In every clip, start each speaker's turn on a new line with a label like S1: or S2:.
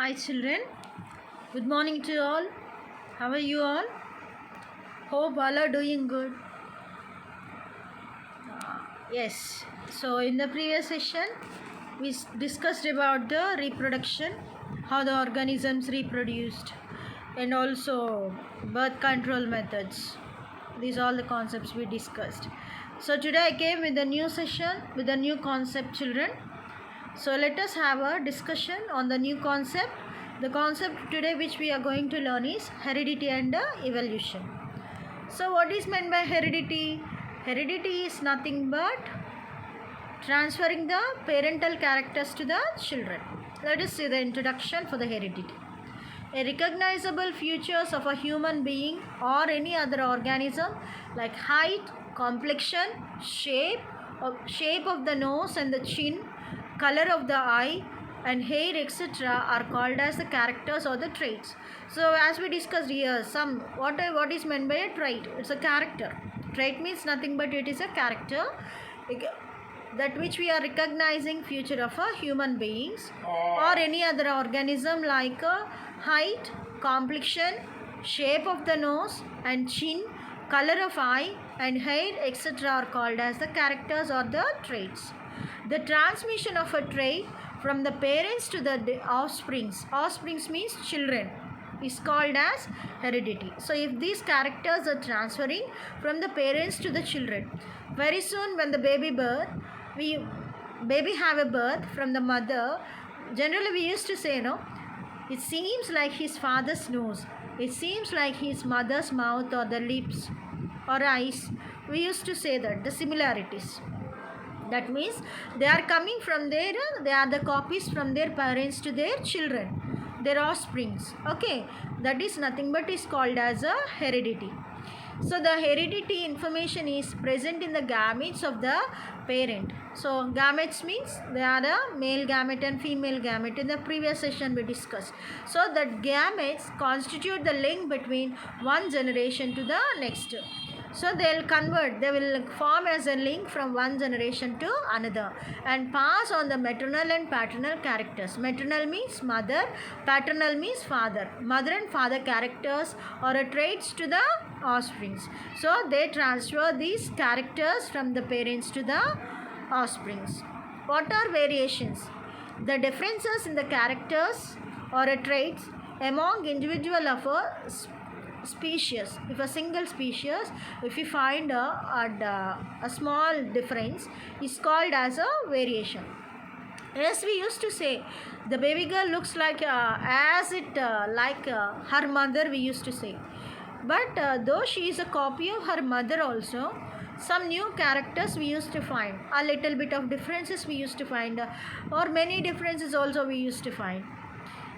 S1: Hi children, good morning to all. How are you all? Hope all are doing good. Yes, so in the previous session we discussed about the reproduction, how the organisms reproduced, and also birth control methods. These are all the concepts we discussed. So today I came with a new session with a new concept, children. So let us have a discussion on the new concept. The concept today which we are going to learn is heredity and evolution. So what is meant by heredity? Heredity is nothing but transferring the parental characters to the children. Let us see the introduction for the heredity. A recognizable features of a human being or any other organism like height, complexion, shape of the nose and the chin, color of the eye and hair, etc. are called as the characters or the traits. So as we discussed here, what is meant by a trait? It's a character. Trait means nothing but it is a character that which we are recognizing feature of a human beings or any other organism like height, complexion, shape of the nose and chin, color of eye and hair, etc. are called as the characters or the traits. The transmission of a trait from the parents to the offsprings means children, is called as heredity. So if these characters are transferring from the parents to the children, very soon when the baby have a birth from the mother, generally we used to say, no, it seems like his father's nose, it seems like his mother's mouth or the lips or eyes. We used to say that the similarities. That means they are coming from they are the copies from their parents to their children, their offsprings. Okay, that is nothing but is called as a heredity. So the heredity information is present in the gametes of the parent. So gametes means they are the male gamete and female gamete. In the previous session we discussed. So that gametes constitute the link between one generation to the next. So they will form as a link from one generation to another and pass on the maternal and paternal characters. Maternal means mother, paternal means father. Mother and father characters or traits to the offsprings. So they transfer these characters from the parents to the offsprings. What are variations? The differences in the characters or traits among individual of a species. If a single species, if we find a small difference, is called as a variation. As we used to say, the baby girl looks like her mother, we used to say. But though she is a copy of her mother also, some new characters we used to find, a little bit of differences we used to find, or many differences also we used to find.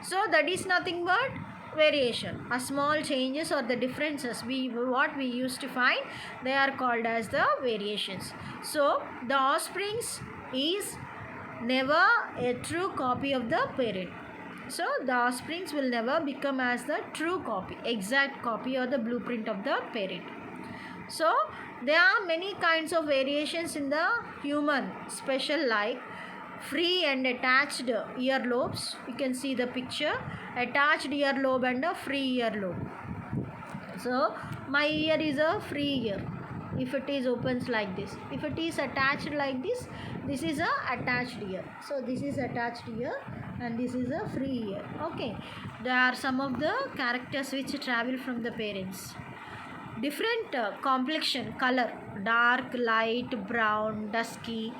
S1: So that is nothing but variation. A small changes or the differences what we used to find, they are called as the variations. So the offsprings is never a true copy of the parent. So the offsprings will never become as the true copy, exact copy or the blueprint of the parent. So there are many kinds of variations in the human, special like free and attached earlobes. You can see the picture, attached earlobe and a free earlobe. So my ear is a free ear if it is opens like this. If it is attached like this, this is a attached ear. So this is attached ear and this is a free ear. Okay, there are some of the characters which travel from the parents. Different complexion, color, dark, light, brown, dusky,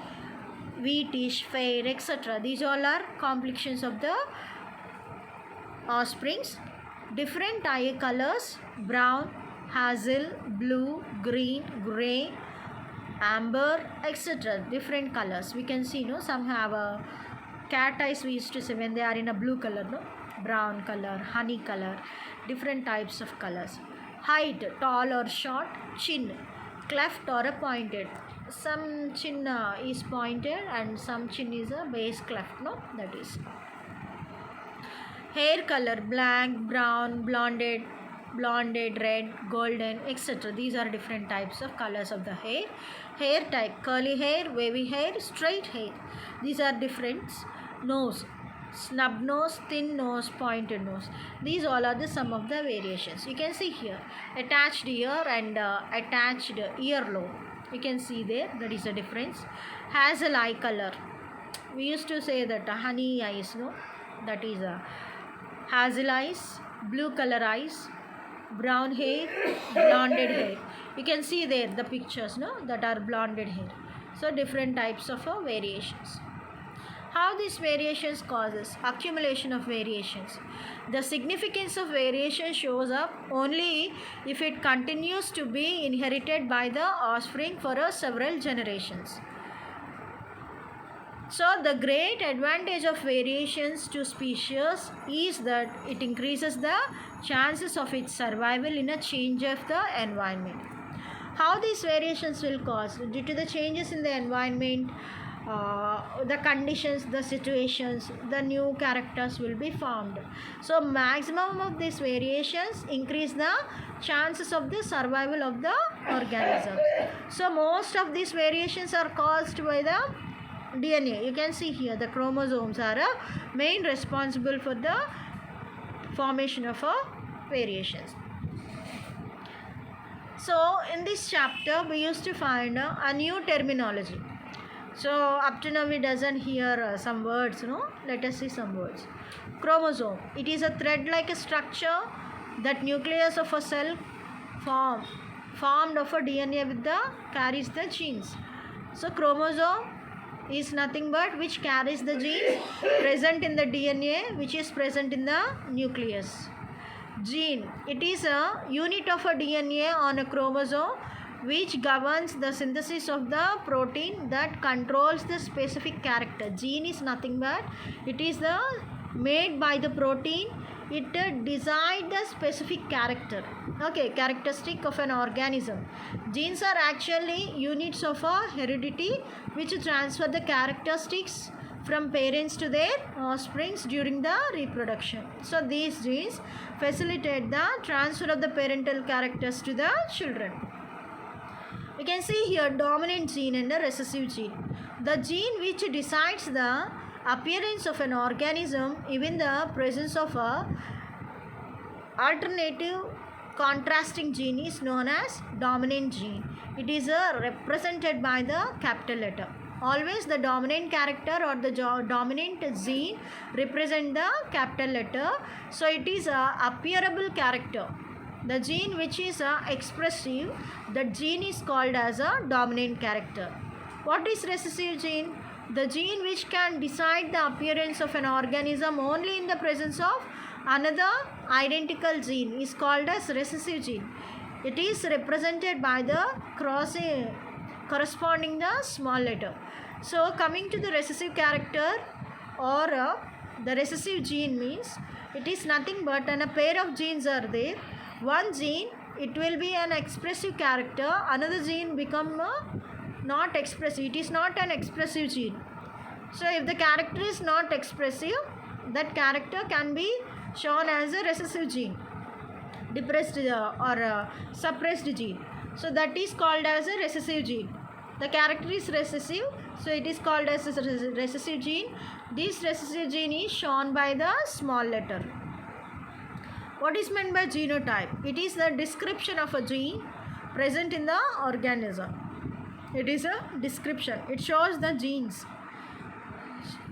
S1: wheatish, fair, etc. These all are complexions of the offsprings. Different eye colors, brown, hazel, blue, green, grey, amber, etc. Different colors. We can see, no, some have a cat eyes we used to say when they are in a blue color, no, brown color, honey color, different types of colors. Height, tall or short, chin, cleft or a pointed. Some chin is pointed and some chin is a base cleft, no, that is. Hair color, black, brown, blonded, red, golden, etc. These are different types of colors of the hair. Hair type, curly hair, wavy hair, straight hair. These are different. Nose, snub nose, thin nose, pointed nose. These all are the some of the variations. You can see here attached ear and attached earlobe. You can see there, that is the difference. Has a eye color. We used to say that honey eyes, no? That is hazel eyes, blue color eyes, brown hair, blonded hair. You can see there the pictures, no? That are blonded hair. So different types of variations. How these variations causes accumulation of variations. The significance of variation shows up only if it continues to be inherited by the offspring for several generations. So the great advantage of variations to species is that it increases the chances of its survival in a change of the environment. How these variations will cause? Due to the changes in the environment, the conditions, the situations, the new characters will be formed. So maximum of these variations increase the chances of the survival of the organism. So most of these variations are caused by the DNA. You can see here the chromosomes are main responsible for the formation of variations. So in this chapter we used to find a new terminology. So up to now we doesn't hear some words, no? Let us see some words. Chromosome. It is a thread-like a structure that nucleus of a cell formed of a DNA with the carries the genes. So chromosome is nothing but which carries the genes present in the DNA which is present in the nucleus. Gene. It is a unit of a DNA on a chromosome which governs the synthesis of the protein that controls the specific character. Gene is nothing but it is the made by the protein. It decides the specific character, characteristic of an organism. Genes are actually units of a heredity which transfer the characteristics from parents to their offsprings during the reproduction. So these genes facilitate the transfer of the parental characters to the children. You can see here dominant gene and a recessive gene. The gene which decides the appearance of an organism even the presence of a alternative contrasting gene is known as dominant gene. It is represented by the capital letter. Always the dominant character or the dominant gene represent the capital letter. So it is a appearable character. The gene which is expressive, that gene is called as a dominant character. What is recessive gene? The gene which can decide the appearance of an organism only in the presence of another identical gene is called as recessive gene. It is represented by the corresponding the small letter. So coming to the recessive character or the recessive gene means it is nothing but a pair of genes are there. One gene, it will be an expressive character, another gene become not expressive. It is not an expressive gene. So if the character is not expressive, that character can be shown as a recessive gene, depressed or suppressed gene. So that is called as a recessive gene. The character is recessive, so it is called as a recessive gene. This recessive gene is shown by the small letter. What is meant by genotype? It is the description of a gene present in the organism. It is a description. It shows the genes,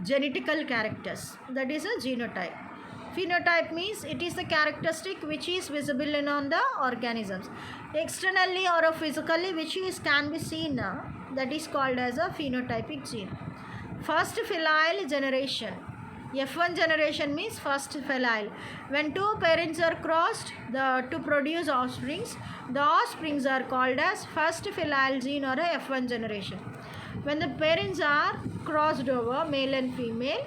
S1: genetical characters. That is a genotype. Phenotype means it is the characteristic which is visible in on the organisms. Externally or physically which can be seen, that is called as a phenotypic gene. First filial generation. F1 generation means first filial. When two parents are crossed to produce offsprings, the offsprings are called as first filial gene or a F1 generation. When the parents are crossed over, male and female,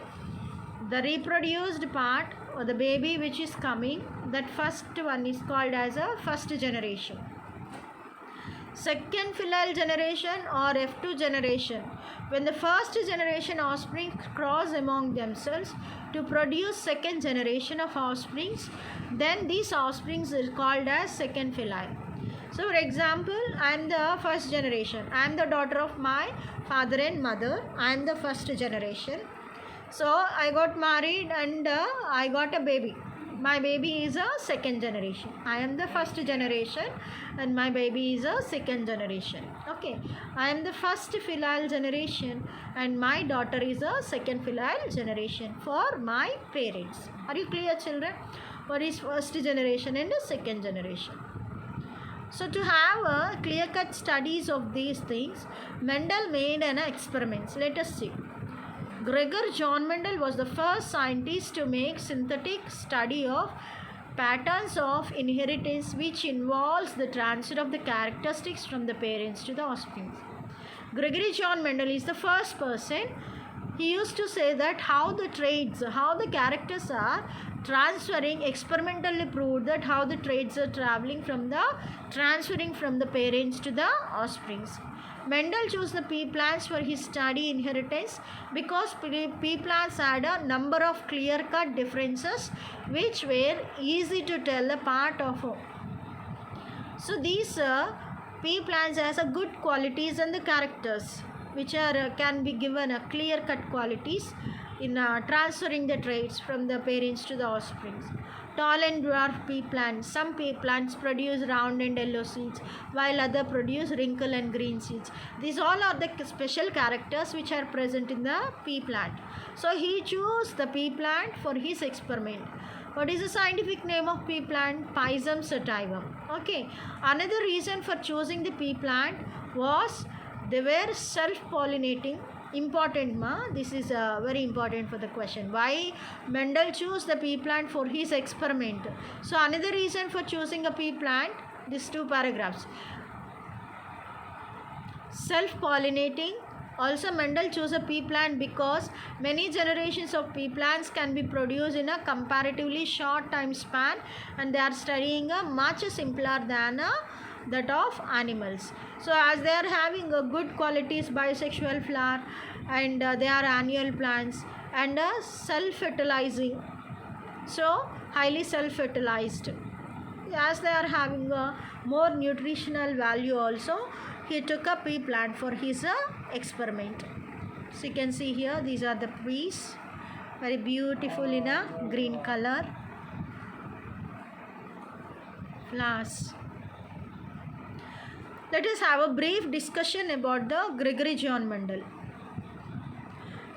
S1: the reproduced part or the baby which is coming, that first one is called as a first generation. Second filial generation or F2 generation. When the first generation offspring cross among themselves to produce second generation of offsprings, then these offsprings is called as second filial. So for example, I am the first generation. I am the daughter of my father and mother. I am the first generation. So I got married and I got a baby. My baby is a second generation. I am the first generation and my baby is a second generation. Okay. I am the first filial generation and my daughter is a second filial generation for my parents. Are you clear, children? What is first generation and second generation? So to have a clear-cut studies of these things, Mendel made an experiment. Let us see. Gregor John Mendel was the first scientist to make synthetic study of patterns of inheritance which involves the transfer of the characteristics from the parents to the offspring. Gregory John Mendel is the first person. He used to say that how the traits, how the characters are transferring, experimentally proved that how the traits are transferring from the parents to the offsprings. Mendel chose the pea plants for his study inheritance because pea plants had a number of clear-cut differences which were easy to tell apart of. So these pea plants has a good qualities and the characters which are can be given a clear-cut qualities in transferring the traits from the parents to the offsprings. Tall and dwarf pea plants. Some pea plants produce round and yellow seeds, while other produce wrinkle and green seeds. These all are the special characters which are present in the pea plant. So he chose the pea plant for his experiment. What is the scientific name of pea plant? Pisum sativum. Okay. Another reason for choosing the pea plant was they were self-pollinating. Important, ma. This is very important for the question. Why Mendel chose the pea plant for his experiment? So another reason for choosing a pea plant, these two paragraphs. Self-pollinating. Also Mendel chose a pea plant because many generations of pea plants can be produced in a comparatively short time span and they are studying a much simpler than that of animals. So as they are having a good qualities bisexual flower and they are annual plants and self-fertilizing, so highly self-fertilized, as they are having a more nutritional value also, he took a pea plant for his experiment. So you can see here these are the peas, very beautiful in a green color flowers. Let us have a brief discussion about the Gregory John Mendel.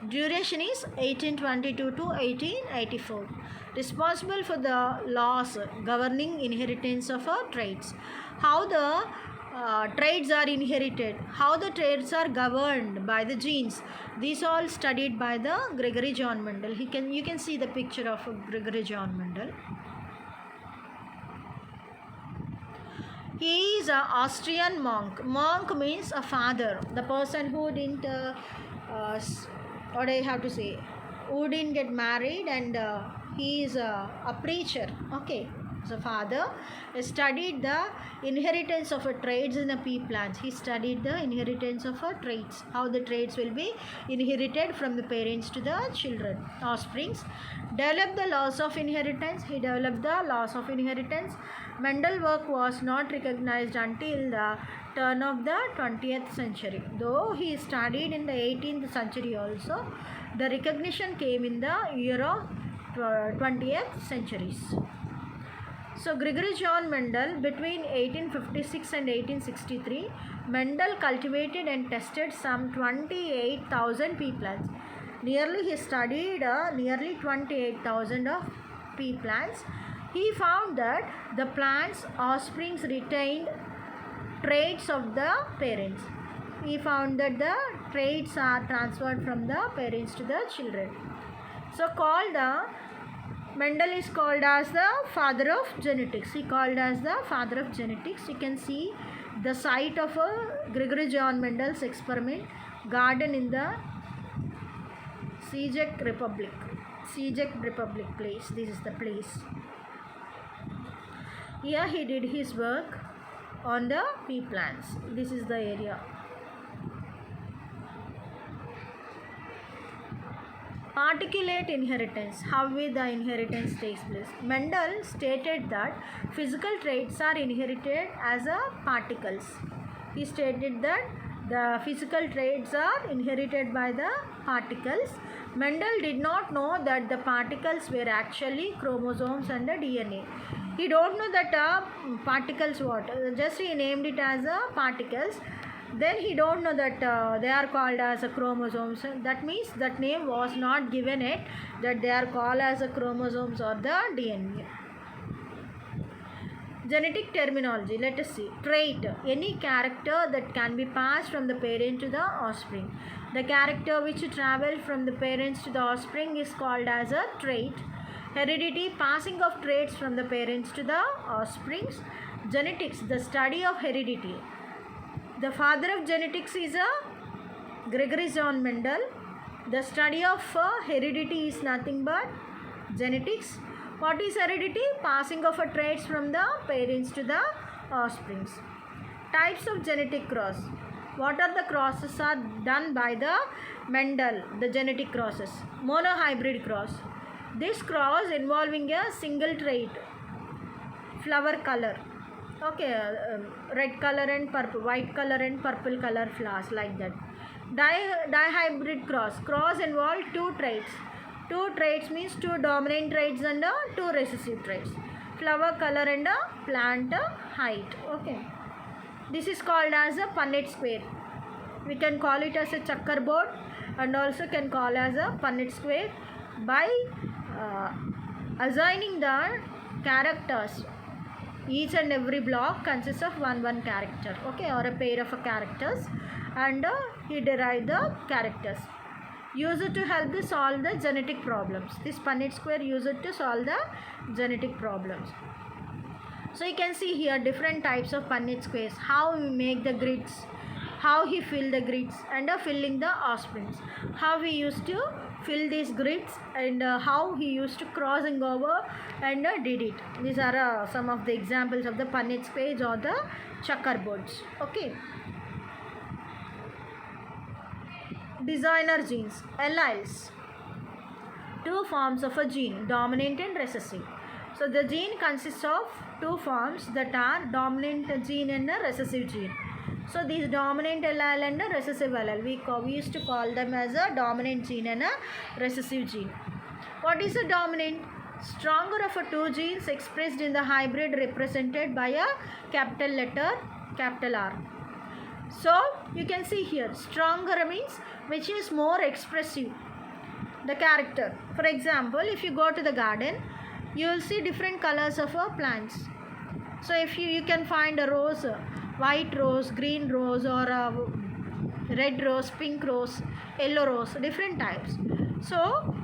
S1: Duration is 1822 to 1884. Responsible for the laws governing inheritance of traits. How the traits are inherited, how the traits are governed by the genes. These all studied by the Gregory John Mendel. You can see the picture of Gregory John Mendel. He is an Austrian monk. Monk means a father, the person who didn't, what I have to say, who didn't get married, and he is a preacher. Okay, so father studied the inheritance of a traits in a pea plants. He studied the inheritance of a traits, how the traits will be inherited from the parents to the children, offsprings. Developed the laws of inheritance. He developed the laws of inheritance. Mendel's work was not recognized until the turn of the 20th century. Though he studied in the 18th century also, the recognition came in the year of 20th centuries. So Gregory John Mendel, between 1856 and 1863, Mendel cultivated and tested some 28,000 pea plants. He studied nearly 28,000 of pea plants. He found that the plant's offsprings retained traits of the parents. He found that the traits are transferred from the parents to the children. So Mendel is called as the father of genetics. He called as the father of genetics. You can see the site of Gregory John Mendel's experiment garden in the Czech Republic place. This is the place. Here he did his work on the pea plants. This is the area. Particulate inheritance. How will the inheritance takes place? Mendel stated that physical traits are inherited as particles. He stated that the physical traits are inherited by the particles, Mendel did not know that the particles were actually chromosomes and the DNA. He don't know that particles what. Just he named it as particles. Then he don't know that they are called as chromosomes. That means that name was not given it, that they are called as chromosomes or the DNA. Genetic terminology. Let us see. Trait. Any character that can be passed from the parent to the offspring. The character which travel from the parents to the offspring is called as a trait. Heredity. Passing of traits from the parents to the offsprings. Genetics. The study of heredity. The father of genetics is Gregory John Mendel. The study of heredity is nothing but genetics. What is heredity? Passing of traits from the parents to the offsprings. Types of genetic cross. What are the crosses are done by the Mendel, the genetic crosses? Monohybrid cross. This cross involving a single trait, flower color. Okay, red color and purple, white color and purple color flowers, like that. Dihybrid cross. Cross involve two traits. Two traits means two dominant traits and two recessive traits. Flower color and plant height. Okay. This is called as a Punnett square. We can call it as a checkerboard and also can call as a Punnett square by assigning the characters. Each and every block consists of one character, okay, or a pair of characters, and he derived the characters. Used to help to solve the genetic problems. This Punnett square used to solve the genetic problems. So you can see here different types of Punnett squares. How we make the grids, how he fill the grids, and filling the offsprings. How we used to fill these grids and how he used to crossing over and did it. These are some of the examples of the Punnett squares or the checkerboards. Okay. Designer genes, alleles. Two forms of a gene, dominant and recessive. So the gene consists of two forms, that are dominant gene and a recessive gene. So these dominant allele and a recessive allele, we used to call them as a dominant gene and a recessive gene. What is a dominant? Stronger of a two genes expressed in the hybrid represented by a capital letter, capital R. So you can see here, stronger means which is more expressive, the character. For example, if you go to the garden, you will see different colors of plants. So if you can find a rose, white rose, green rose, or red rose, pink rose, yellow rose, different types. So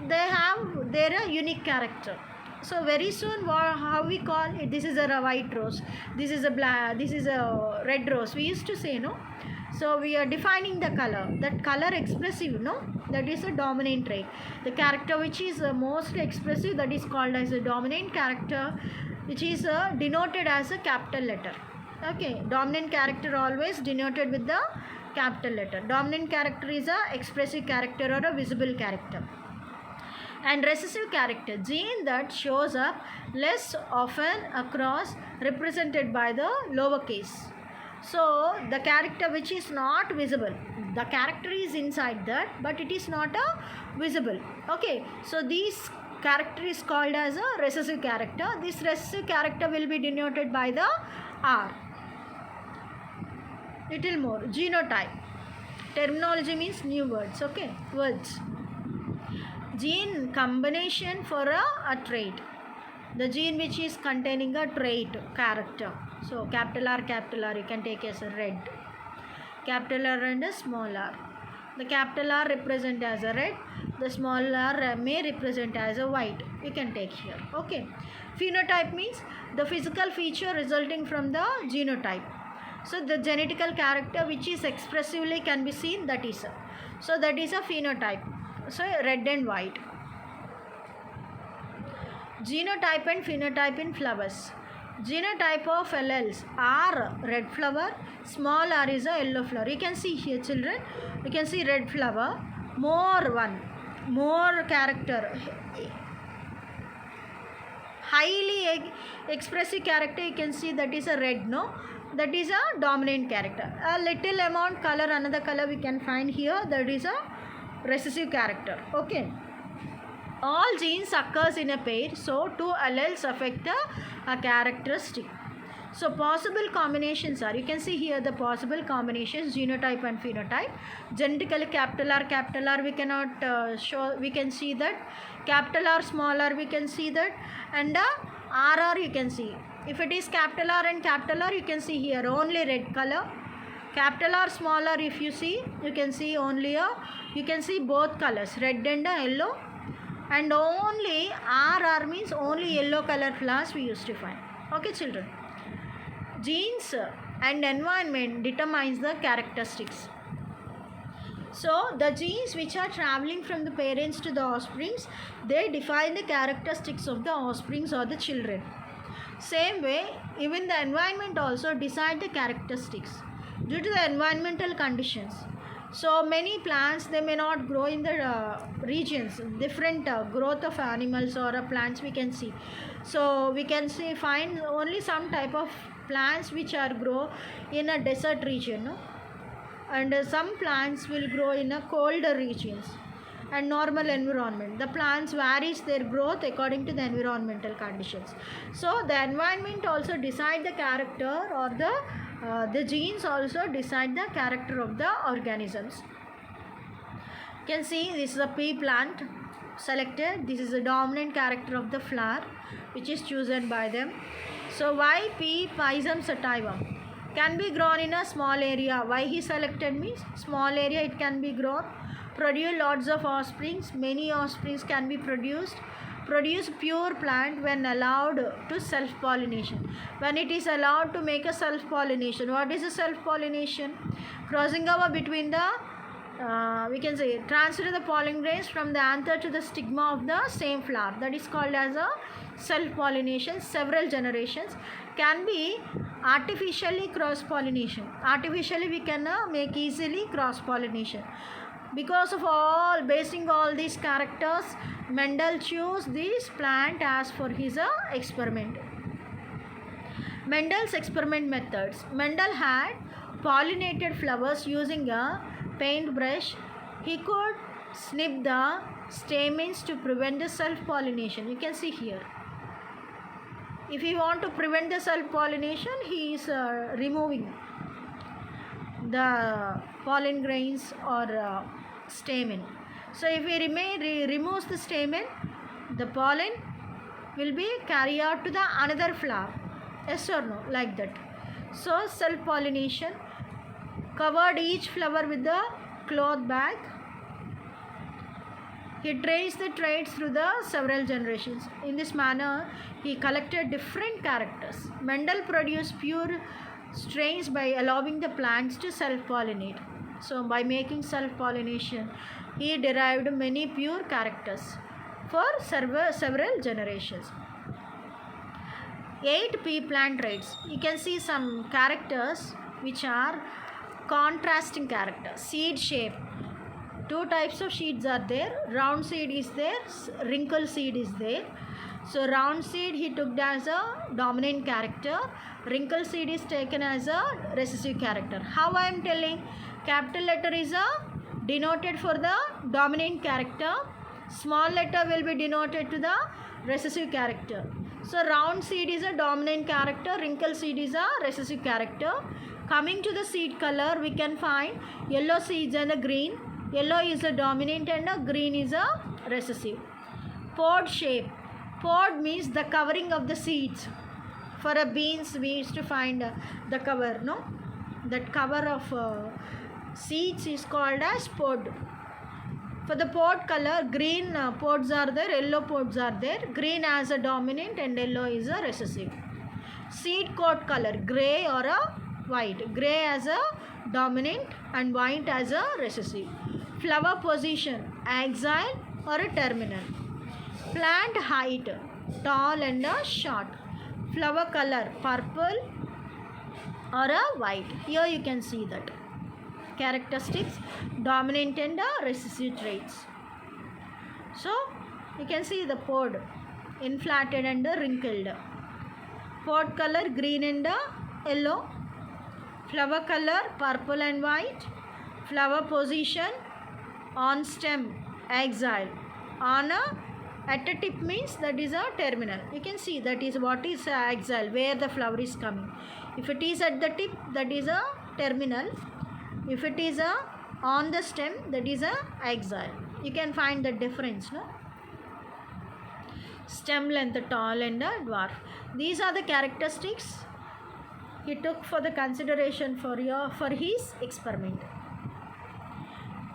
S1: they have their unique character. So very soon, how we call it? This is a white rose, this is a black, this is a red rose. We used to say, no. So we are defining the color. That color expressive, no. That is a dominant trait. The character which is most expressive, that is called as a dominant character, which is denoted as a capital letter. Okay, dominant character always denoted with the capital letter. Dominant character is a expressive character or a visible character. And recessive character, gene that shows up less often across, represented by the lowercase. So the character which is not visible, the character is inside that, but it is not visible. Okay, so this character is called as a recessive character. This recessive character will be denoted by the R. Little more, genotype. Terminology means new words, okay, words. Gene combination for a trait. The gene which is containing a trait, character. So capital R, you can take as a red. Capital R and a small r. The capital R represent as a red. The small r may represent as a white. You can take here. Okay. Phenotype means the physical feature resulting from the genotype. So the genetical character which is expressively can be seen, that is. So that is a phenotype. So red and white. Genotype and phenotype in flowers. Genotype of alleles are red flower, small r is a yellow flower. You can see here, children, you can see red flower, more character, highly expressive character. You can see that is a red, no, that is a dominant character. A little amount color, another color we can find here, that is a recessive character. Okay. All genes occurs in a pair, so two alleles affect a characteristic. So possible combinations are, you can see here the possible combinations, genotype and phenotype. Genetically capital R we cannot show, we can see that. Capital R, small r, we can see that. And RR you can see. If it is capital R and capital R, you can see here only red color. Capital R, small r, if you see, you can see only you can see both colors, red and yellow. And only RR means only yellow color flowers we used to find. Okay, children. Genes and environment determines the characteristics. So the genes which are traveling from the parents to the offsprings, they define the characteristics of the offsprings or the children. Same way, even the environment also decide the characteristics due to the environmental conditions. So many plants, they may not grow in the regions, different growth of animals or plants we can see. So we can see find only some type of plants which are grow in a desert region, no? And some plants will grow in a colder regions and normal environment. The plants varies their growth according to the environmental conditions. So the environment also decide the character, or the genes also decide the character of the organisms. You can see this is a pea plant selected. This is the dominant character of the flower which is chosen by them. So why P. Pisum sativum can be grown in a small area? Why he selected means small area it can be grown. Produce lots of offsprings. Many offsprings can be produced. Produce pure plant when allowed to self-pollination. When it is allowed to make a self-pollination. What is a self-pollination? Crossing over between the we can say transfer the pollen grains from the anther to the stigma of the same flower. That is called as a self-pollination. Several generations can be artificially cross-pollination. Artificially we can make easily cross-pollination. Because of basing all these characters, Mendel chose this plant as for his experiment. Mendel's experiment methods. Mendel had pollinated flowers using a paintbrush. He could snip the stamens to prevent the self-pollination. You can see here. If he want to prevent the self-pollination, he is removing the pollen grains or stamen. So if he removes the stamen, the pollen will be carried out to the another flower. Yes or no? Like that. So self-pollination. Covered each flower with the cloth bag. He traced the traits through the several generations. In this manner, he collected different characters. Mendel produced pure strains by allowing the plants to self-pollinate. So by making self-pollination, he derived many pure characters for several generations. 8 pea plant traits. You can see some characters which are contrasting characters. Seed shape. 2 types of seeds are there. Round seed is there, wrinkle seed is there. So round seed he took as a dominant character. Wrinkle seed is taken as a recessive character. How I am telling? Capital letter is denoted for the dominant character. Small letter will be denoted to the recessive character. So round seed is a dominant character. Wrinkle seed is a recessive character. Coming to the seed color, we can find yellow seeds and a green. Yellow is a dominant and a green is a recessive. Pod shape. Pod means the covering of the seeds. For a beans, we used to find the cover, no? That cover of seeds is called as pod. For the pod color, green pods are there, yellow pods are there. Green as a dominant and yellow is a recessive. Seed coat color, grey or a white. Grey as a dominant and white as a recessive. Flower position, axial or a terminal. Plant height, tall and short. Flower color, purple or a white. Here you can see that. Characteristics, dominant and recessive traits. So you can see the pod, inflated and wrinkled. Pod color, green and yellow. Flower color, purple and white. Flower position, on stem axile, on a at a tip means that is a terminal. You can see that is what is axile, where the flower is coming. If it is at the tip, that is a terminal. If it is on the stem, that is a axile. You can find the difference, no? Stem length, tall and dwarf. These are the characteristics he took for the consideration for his experiment.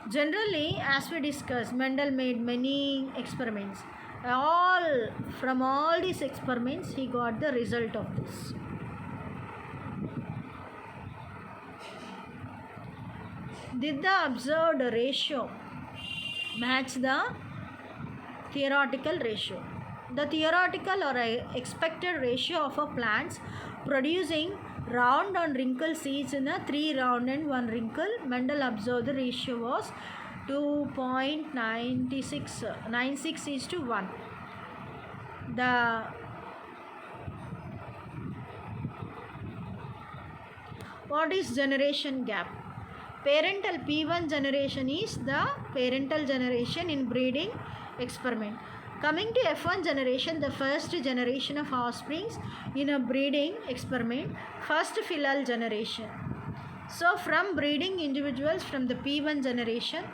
S1: Generally, as we discussed, Mendel made many experiments. From all these experiments, he got the result of this. Did the observed ratio match the theoretical ratio? The theoretical or expected ratio of a plants producing round and wrinkle seeds in a 3 round and 1 wrinkle, Mendel observed the ratio was 2.96 is to 1. What is generation gap? Parental P1 generation is the parental generation in breeding experiment. Coming to F1 generation, the first generation of offsprings in a breeding experiment, first filial generation. So from breeding individuals from the P1 generation,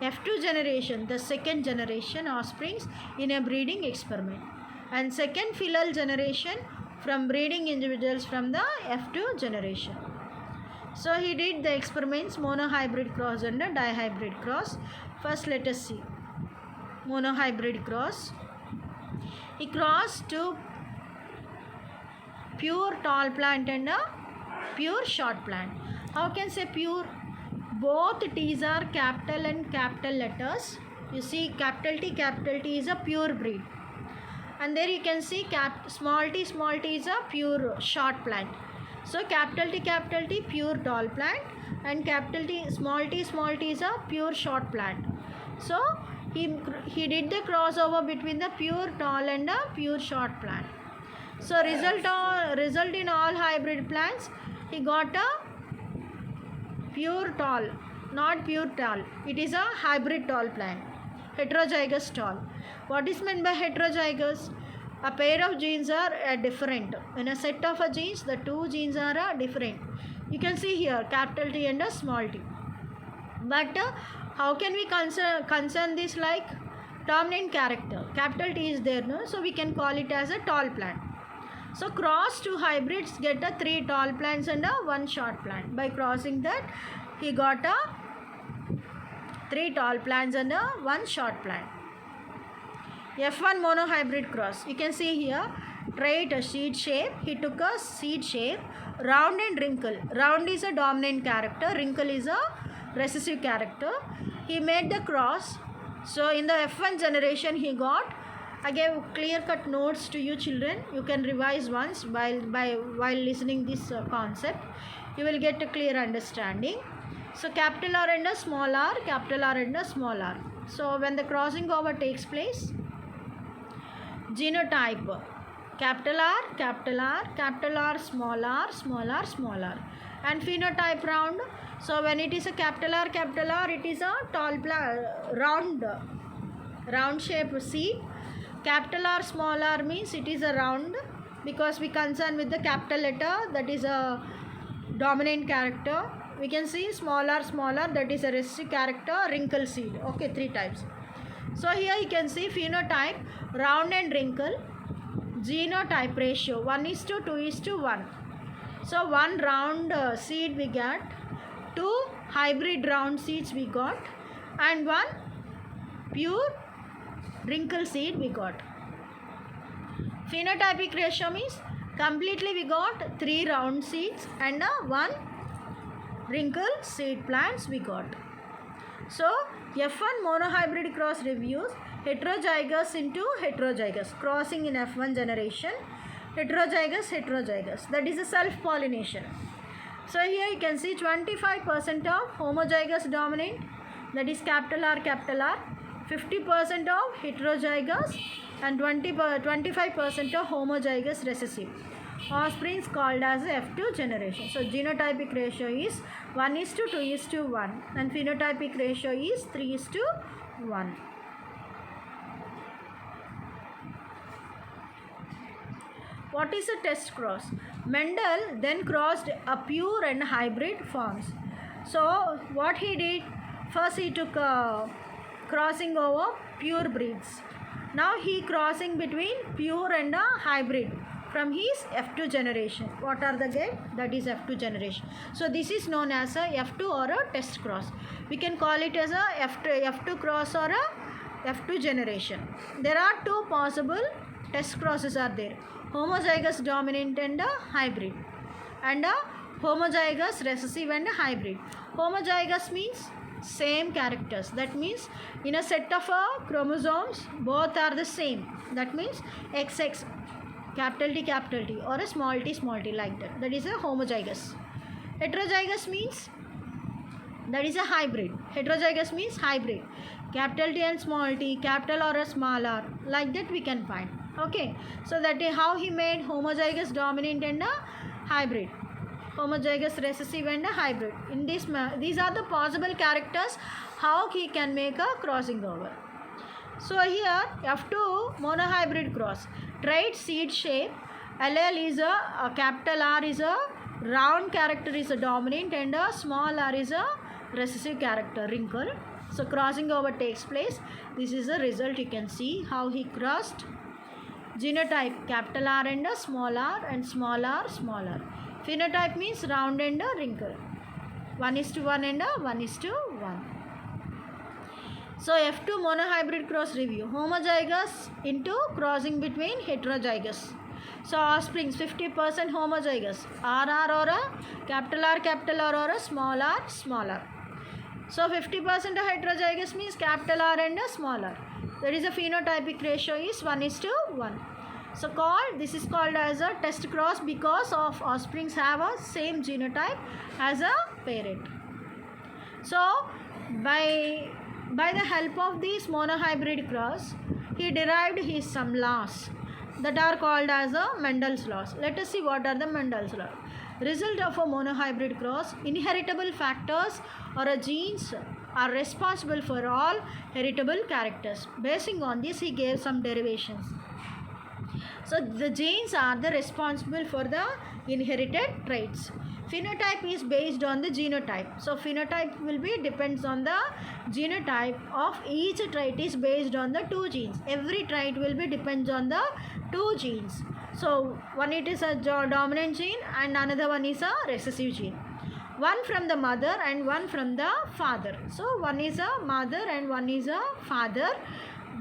S1: F2 generation, the second generation offsprings in a breeding experiment, and second filial generation from breeding individuals from the F2 generation. So he did the experiments monohybrid cross and a dihybrid cross. First let us see monohybrid cross. He crossed to pure tall plant and a pure short plant. How can say pure? Both T's are capital and capital letters. You see capital T is a pure breed. And there you can see small t is a pure short plant. So capital T pure tall plant and capital T small t is a pure short plant. So he did the crossover between the pure tall and a pure short plant. So result in all hybrid plants, he got a pure tall, not pure tall. It is a hybrid tall plant, heterozygous tall. What is meant by heterozygous? A pair of genes are different. In a set of genes, the two genes are different. You can see here capital T and a small t. But how can we concern this like dominant character? Capital T is there, no? So we can call it as a tall plant. So cross two hybrids get a 3 tall plants and a 1 short plant. By crossing that, he got a 3 tall plants and a 1 short plant. F1 monohybrid cross. You can see here trait a seed shape. He took a seed shape, round and wrinkle. Round is a dominant character, wrinkle is a recessive character. He made the cross. So in the F1 generation he got. I gave clear-cut notes to you children. You can revise once while listening this concept. You will get a clear understanding. So capital R and a small r, capital R and a small r. So when the crossing over takes place, genotype capital R, capital R, capital R, small r, small r, small r, and phenotype round. So when it is a capital R, it is a tall round shaped seed. Capital R, small r means it is a round because we concern with the capital letter, that is a dominant character. We can see small r, that is a recessive character, wrinkle seed. Okay, 3 types. So here you can see phenotype round and wrinkle. Genotype ratio 1:2:1. So 1 round seed we got, 2 hybrid round seeds we got, and 1 pure wrinkle seed we got. Phenotypic ratio means completely we got 3 round seeds and 1 wrinkle seed plants we got. So F1 monohybrid cross reviews heterozygous into heterozygous, crossing in F1 generation, heterozygous, that is a self-pollination. So here you can see 25% of homozygous dominant, that is capital R, 50% of heterozygous, and 25% of homozygous recessive. offsprings called as F2 generation. So genotypic ratio is 1 is to 2 is to 1 and phenotypic ratio is 3 is to 1. What is a test cross? Mendel then crossed a pure and hybrid forms. So what he did, first he took crossing over pure breeds. Now he crossing between pure and a hybrid from his F2 generation. What are the get? That is F2 generation. So this is known as a F2 or a test cross. We can call it as a F2 cross or a F2 generation. There are two possible test crosses are there. Homozygous dominant and a hybrid, and a homozygous recessive and a hybrid. Homozygous means same characters. That means in a set of chromosomes both are the same. That means XX capital T or a small t like that. That is a homozygous. Heterozygous means that is a hybrid. Heterozygous means hybrid. Capital T and small t, capital or a small r, like that we can find. Okay, so that is how he made homozygous dominant and a hybrid, homozygous recessive and a hybrid. In this, these are the possible characters how he can make a crossing over. So here F2 monohybrid cross. Trait seed shape. Allele is a capital R is a round character is a dominant and a small r is a recessive character, wrinkle. So crossing over takes place. This is the result. You can see how he crossed. Genotype capital R and a small r and small r small r. Phenotype means round and a wrinkle. 1 is to 1 and a 1 is to 1. So F2 monohybrid cross review. Homozygous into crossing between heterozygous. So offsprings 50% homozygous. RR or a capital R or a small r small r. So 50% heterozygous means capital R and a small r. That is a phenotypic ratio is 1 is to 1. So this is called as a test cross because of offsprings have a same genotype as a parent. So by the help of this monohybrid cross, he derived his some laws that are called as a Mendel's laws. Let us see what are the Mendel's laws. Result of a monohybrid cross, inheritable factors or a genes are responsible for all heritable characters. Basing on this, he gave some derivations. So the genes are the responsible for the inherited traits. Phenotype is based on the genotype. So phenotype will be depends on the genotype of each trait is based on the two genes. Every trait will be depends on the two genes. So one it is a dominant gene and another one is a recessive gene. One from the mother and one from the father. So one is a mother and one is a father,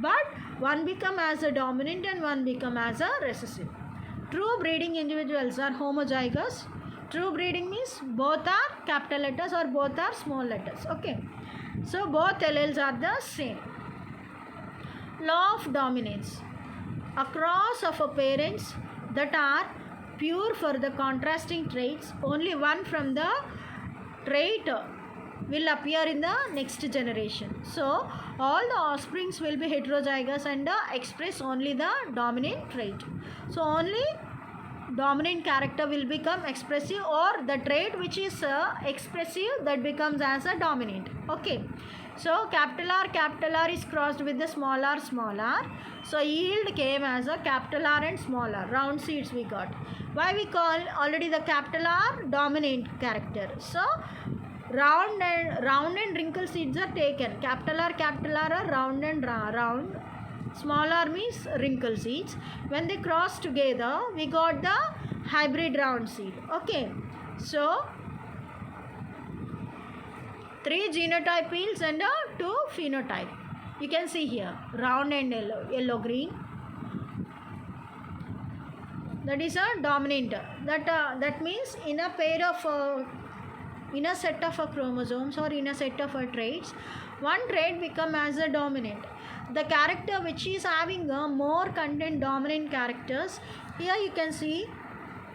S1: but one become as a dominant and one become as a recessive. True breeding individuals are homozygous. True breeding means both are capital letters or both are small letters. Okay. So both alleles are the same. Law of dominance. Across of a parents that are pure for the contrasting traits, only one from the trait will appear in the next generation. So all the offsprings will be heterozygous and express only the dominant trait. So only dominant character will become expressive, or the trait which is expressive that becomes as a dominant. Okay. So capital R is crossed with the small r. So yield came as a capital R and small r. Round seeds we got. Why we call already the capital R dominant character. So round and wrinkle seeds are taken. Capital R are round and round. Small r means wrinkle seeds. When they cross together, we got the hybrid round seed. Okay. So 3 genotype yields and 2 phenotype. You can see here round and yellow green. That is a dominant. That means in a pair of in a set of chromosomes or in a set of traits, one trait become as a dominant. The character which is having more content dominant characters, here you can see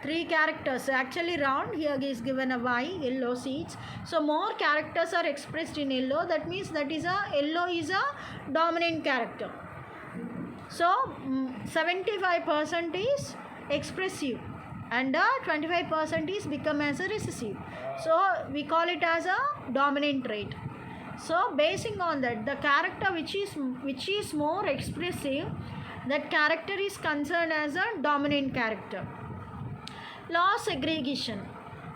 S1: 3 characters. Actually round, here is given a Y, yellow seeds. So more characters are expressed in yellow. That means that is a yellow is a dominant character. So 75% is expressive and 25% is become as a recessive. So we call it as a dominant trait. So basing on that, the character which is more expressive, that character is considered as a dominant character. Law of segregation.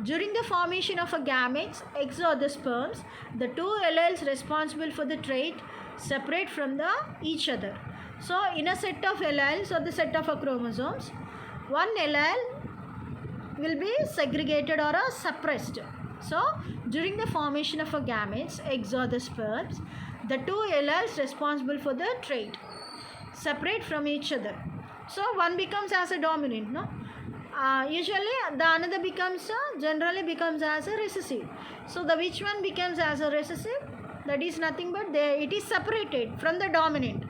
S1: During the formation of a gametes, eggs or the sperms, the two alleles responsible for the trait separate from each other. So in a set of alleles or the set of chromosomes, one allele will be segregated or suppressed. So during the formation of a gametes, eggs or the sperms, the two alleles responsible for the trait separate from each other. So one becomes as a dominant, no? Usually the another becomes generally becomes as a recessive. So the which one becomes as a recessive? That is nothing but it is separated from the dominant.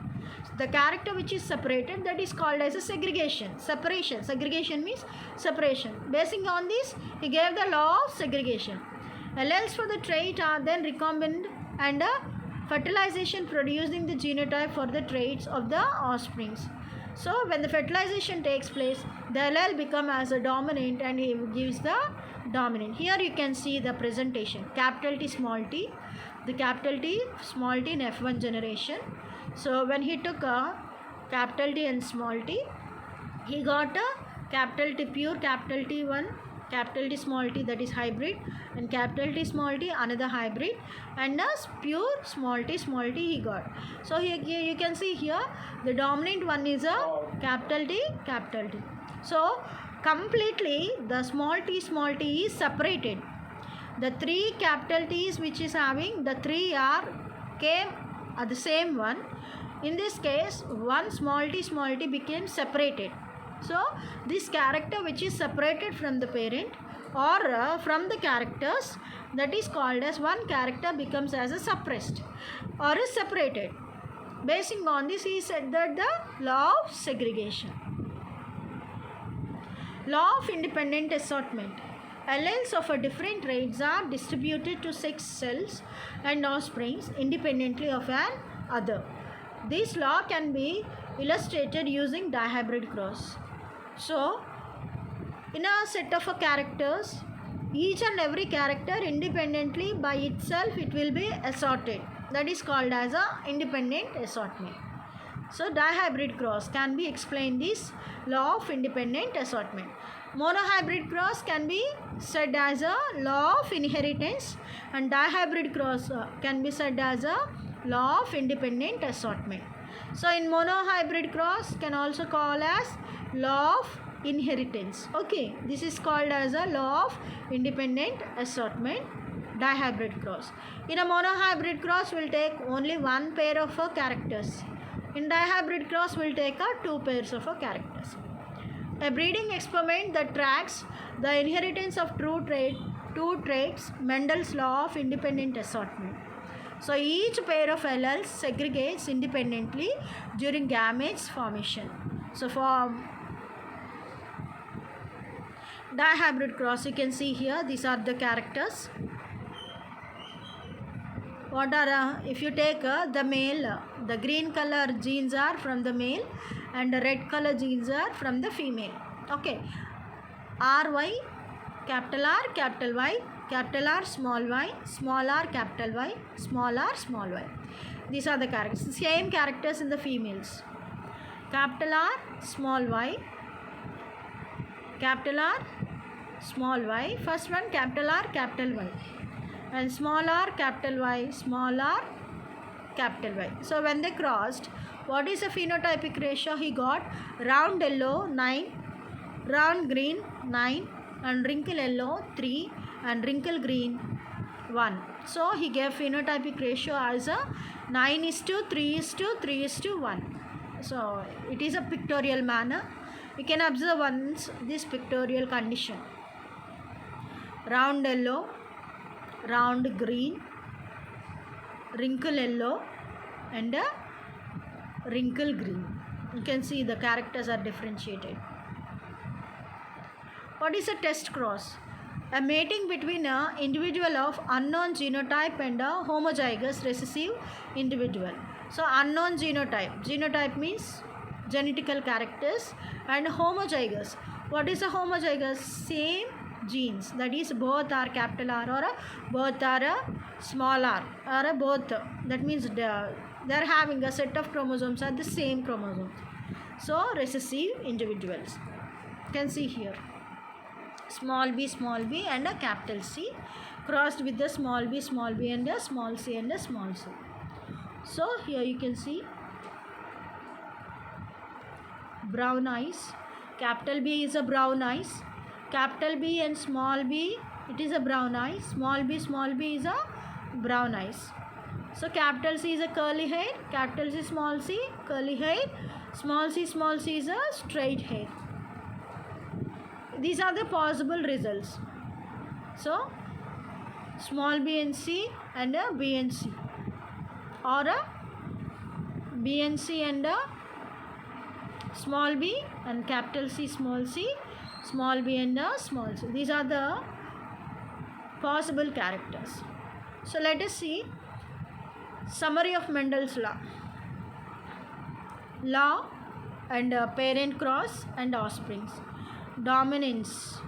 S1: The character which is separated, that is called as a segregation. Segregation means separation. Basing on this, he gave the law of segregation. Alleles for the trait are then recombined and fertilization producing the genotype for the traits of the offsprings. So when the fertilization takes place, the allele become as a dominant and he gives the dominant. Here you can see the presentation. Capital T, small t. The capital T, small t in F1 generation. So when he took a capital T and small t, he got a capital T pure, capital T1, capital T small t, that is hybrid, and capital T small t another hybrid, and a pure small t he got. So here you can see here the dominant one is a capital T, capital T. So completely the small t is separated. The three capital T's which is having, the three came at the same one. In this case, one small t became separated. So this character which is separated from the parent or from the characters, that is called as one character becomes as a suppressed or is separated. Basing on this, he said that the law of segregation. Law of independent assortment. Alleles of a different traits are distributed to 6 cells and offsprings independently of an other. This law can be illustrated using dihybrid cross. So in a set of characters, each and every character independently by itself it will be assorted. That is called as a independent assortment. So dihybrid cross can be explained this law of independent assortment. Monohybrid cross can be said as a law of inheritance, and dihybrid cross can be said as a law of independent assortment. So in monohybrid cross can also call as law of inheritance. Okay, this is called as a law of independent assortment, dihybrid cross. In a monohybrid cross will take only one pair of characters. In dihybrid cross will take 2 pairs of characters. A breeding experiment that tracks the inheritance of two traits, Mendel's law of independent assortment. So each pair of alleles segregates independently during gametes formation. So for dihybrid cross, you can see here these are the characters. What are if you take the male, the green color genes are from the male and the red color genes are from the female. Okay, RY, capital R, capital Y, capital R, small r, capital Y, small r, small y. These are the characters. Same characters in the females. Capital R, small y, capital R, small y. First one capital R, capital Y. And small r, capital Y, small r, capital Y. So when they crossed, what is the phenotypic ratio? He got round yellow 9, round green 9, and wrinkle yellow 3, and wrinkle green 1. So he gave phenotypic ratio as a 9:3:3:1. So it is a pictorial manner. You can observe once this pictorial condition. Round yellow, round green, wrinkle yellow, and a wrinkle green. You can see the characters are differentiated. What is a test cross? A mating between an individual of unknown genotype and a homozygous recessive individual. So unknown genotype. Genotype means genetical characters, and homozygous. What is a homozygous? Same genes, that is both are capital R or both are a small r or a both. That means they are having a set of chromosomes are the same chromosomes. So recessive individuals. You can see here small b and a capital C crossed with the small b and a small c and a small c. So here you can see brown eyes. Capital B is a brown eyes. Capital B and small b, it is a brown eyes. Small b is a brown eyes. So capital C is a curly hair. Capital C, small c, curly hair. Small c is a straight hair. These are the possible results. So small b and c and a b and c, or a b and c and a small b and capital C, small b and a small c. These are the possible characters. So let us see summary of Mendel's law and parent cross and offsprings. Dominance.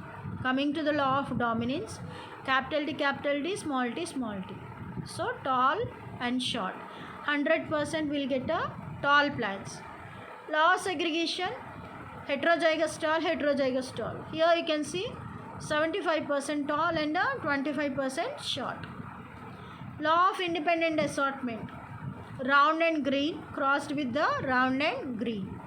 S1: Coming to the law of dominance, capital D, small t. So tall and short. 100% will get a tall plants. Law of segregation, heterozygous tall. Here you can see 75% tall and 25% short. Law of independent assortment, round and green crossed with the round and green.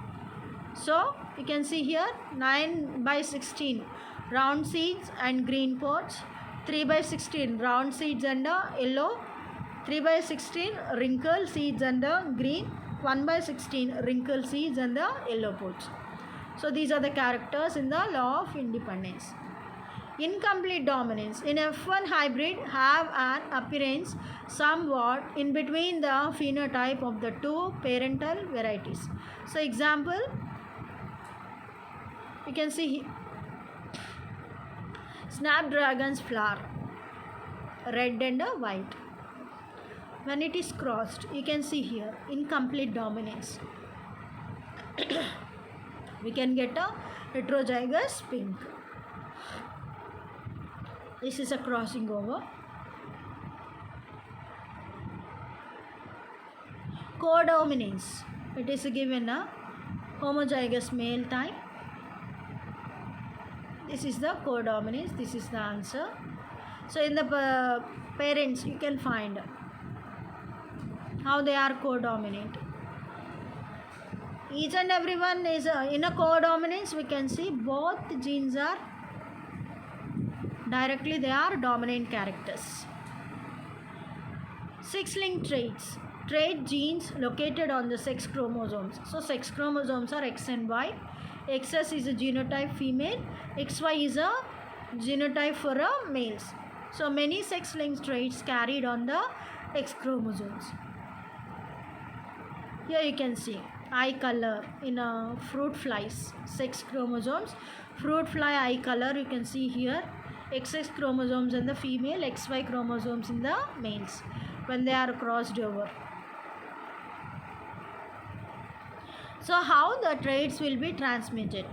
S1: So you can see here 9/16 round seeds and green pods, 3/16 round seeds and yellow, 3/16 wrinkle seeds and green, 1/16 wrinkle seeds and the yellow pods. So these are the characters in the law of independence. Incomplete dominance. In F1 hybrid have an appearance somewhat in between the phenotype of the two parental varieties. So example, you can see snapdragon's flower, red and white. When it is crossed, you can see here incomplete dominance. We can get a heterozygous pink. This is a crossing over. Codominance. It is given a homozygous male type. This is the codominance. This is the answer. So in the parents, you can find how they are codominant. Each and everyone is in a codominance. We can see both genes are directly, they are dominant characters. Sex-linked traits. Trait genes located on the sex chromosomes. So sex chromosomes are X and Y. XS is a genotype female. XY is a genotype for males. So many sex-linked traits carried on the X chromosomes. Here you can see eye color in fruit flies, sex chromosomes. Fruit fly eye color you can see here. XX chromosomes in the female, XY chromosomes in the males when they are crossed over. So how the traits will be transmitted?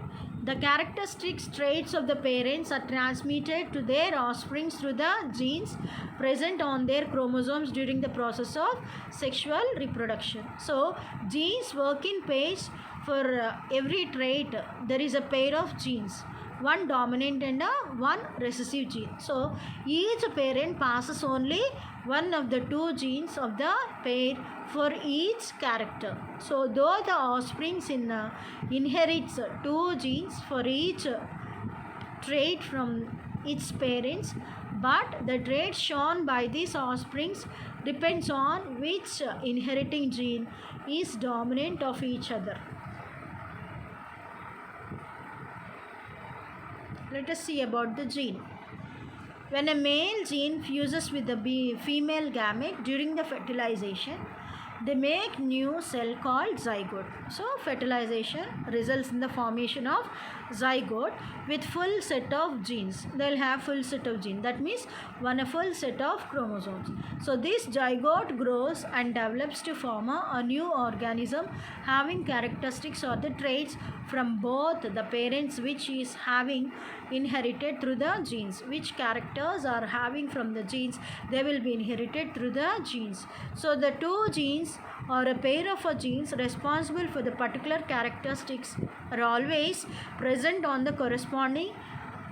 S1: The characteristic traits of the parents are transmitted to their offspring through the genes present on their chromosomes during the process of sexual reproduction. So genes work in pairs. For every trait there is a pair of genes, one dominant and one recessive gene. So each parent passes only one of the two genes of the pair for each character. So though the offspring inherits two genes for each trait from its parents, but the trait shown by these offsprings depends on which inheriting gene is dominant of each other. Let us see about the gene. When a male gene fuses with the female gamete during the fertilization, they make new cell called zygote. So fertilization results in the formation of zygote with full set of genes. They'll have full set of genes. That means a full set of chromosomes. So this zygote grows and develops to form a new organism having characteristics or the traits from both the parents, which is having inherited through the genes. Which characters are having from the genes, they will be inherited through the genes. So the two genes or a pair of genes responsible for the particular characteristics are always present on the corresponding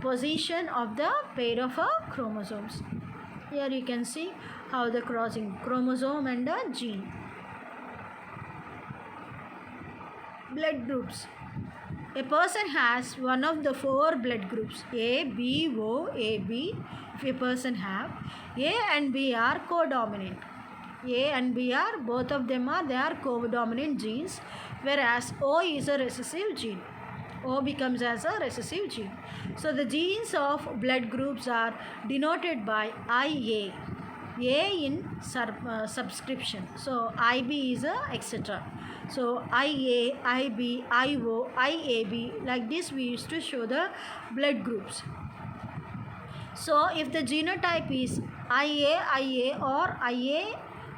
S1: position of the pair of chromosomes. Here you can see how the crossing chromosome and a gene. Blood groups. A person has one of the four blood groups A, B, O, AB. If a person have, A and B are codominant. A and B are, both of them are, they are codominant genes, whereas O is a recessive gene. O becomes as a recessive gene. So the genes of blood groups are denoted by IA. A in subscription. So IB is a etc. So IA, IB, IO, IAB, like this we used to show the blood groups. So if the genotype is IA or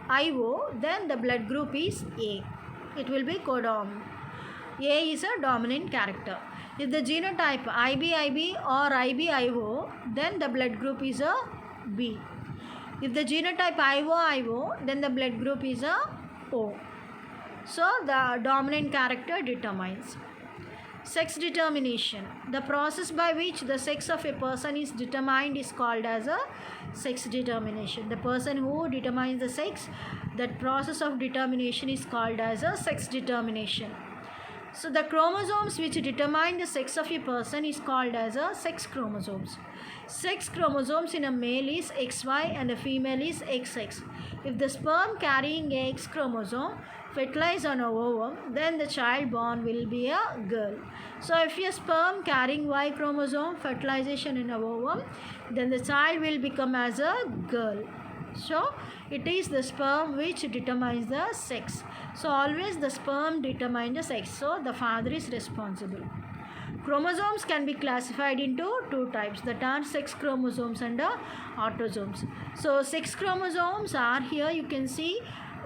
S1: IO, then the blood group is A. It will be codominant. A is a dominant character. If the genotype IB or IBIO, then the blood group is a B. If the genotype IO, then the blood group is a O. So the dominant character determines. Sex determination. The process by which the sex of a person is determined is called as a sex determination. The person who determines the sex, that process of determination is called as a sex determination. So the chromosomes which determine the sex of a person is called as a sex chromosomes. Sex chromosomes in a male is XY and a female is XX. If the sperm carrying a X chromosome fertilize on a ovum, then the child born will be a girl. So if a sperm carrying Y chromosome fertilization in a ovum, then the child will become as a girl. So it is the sperm which determines the sex. So always the sperm determines the sex. So the father is responsible. Chromosomes can be classified into two types, that are sex chromosomes and autosomes. So sex chromosomes are, here you can see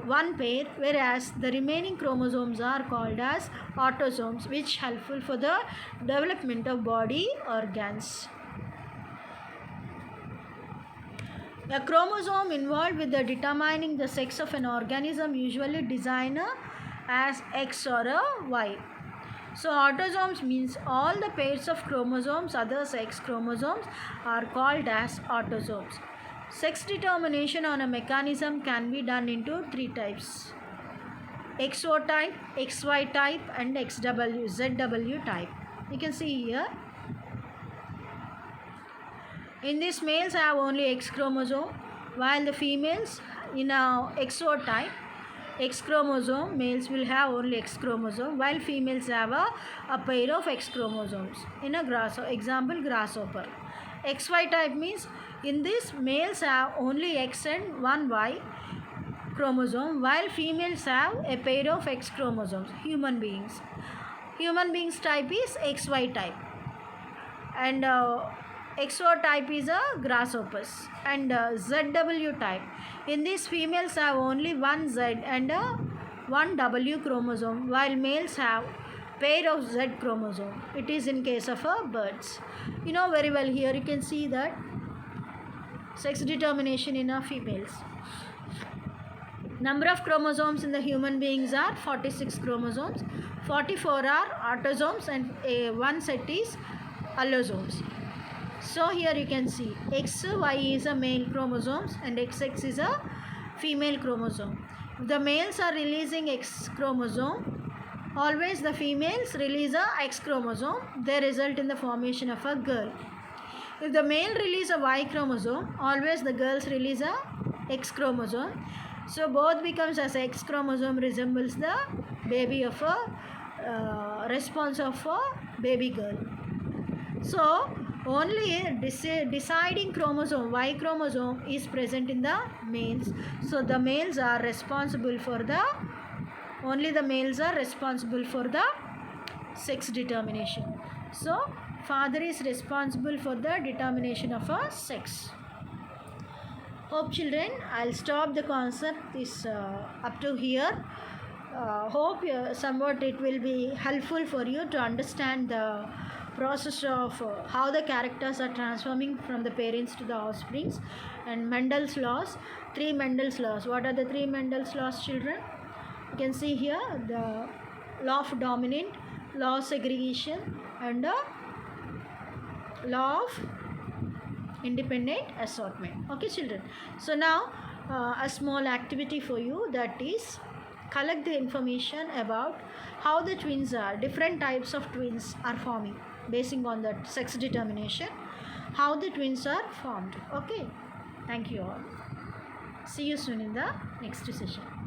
S1: one pair, whereas the remaining chromosomes are called as autosomes, which helpful for the development of body organs. A chromosome involved with the determining the sex of an organism usually design as X or a Y. So autosomes means all the pairs of chromosomes, other sex chromosomes, are called as autosomes. Sex determination on a mechanism can be done into three types: XO type, XY type, and ZW type. You can see here. In this, males have only X chromosome, while the females in a XO type, X chromosome, males will have only X chromosome, while females have a pair of X chromosomes. In a example, grasshopper. XY type means in this, males have only X and one Y chromosome, while females have a pair of X chromosomes. Human beings. Human beings type is XY type, and XO type is a grasshoppers. And ZW type, in this, females have only one Z and one W chromosome, while males have pair of Z chromosome. It is in case of birds. You know very well, here you can see that sex determination in females. Number of chromosomes in the human beings are 46 chromosomes. 44 are autosomes and one set is allosomes. So here you can see XY is a male chromosomes and XX is a female chromosome. If the males are releasing X chromosome, always the females release a X chromosome. They result in the formation of a girl. If the male release a Y chromosome, always the girls release a X chromosome. So both becomes as X chromosome resembles the baby of a response of a baby girl. So only deciding chromosome, Y chromosome, is present in the males. So the males are responsible for the, only the males are responsible for the sex determination. So father is responsible for the determination of a sex. Hope children, I'll stop the concept this up to here. Hope somewhat it will be helpful for you to understand the process of how the characters are transforming from the parents to the offsprings, and Mendel's laws. 3 Mendel's laws. What are the 3 Mendel's laws, children? You can see here the law of dominant, law of segregation, and law of independent assortment. Okay children, so now a small activity for you, that is collect the information about how the twins are, different types of twins are forming basing on the sex determination, how the twins are formed. Okay, thank you all. See you soon in the next session.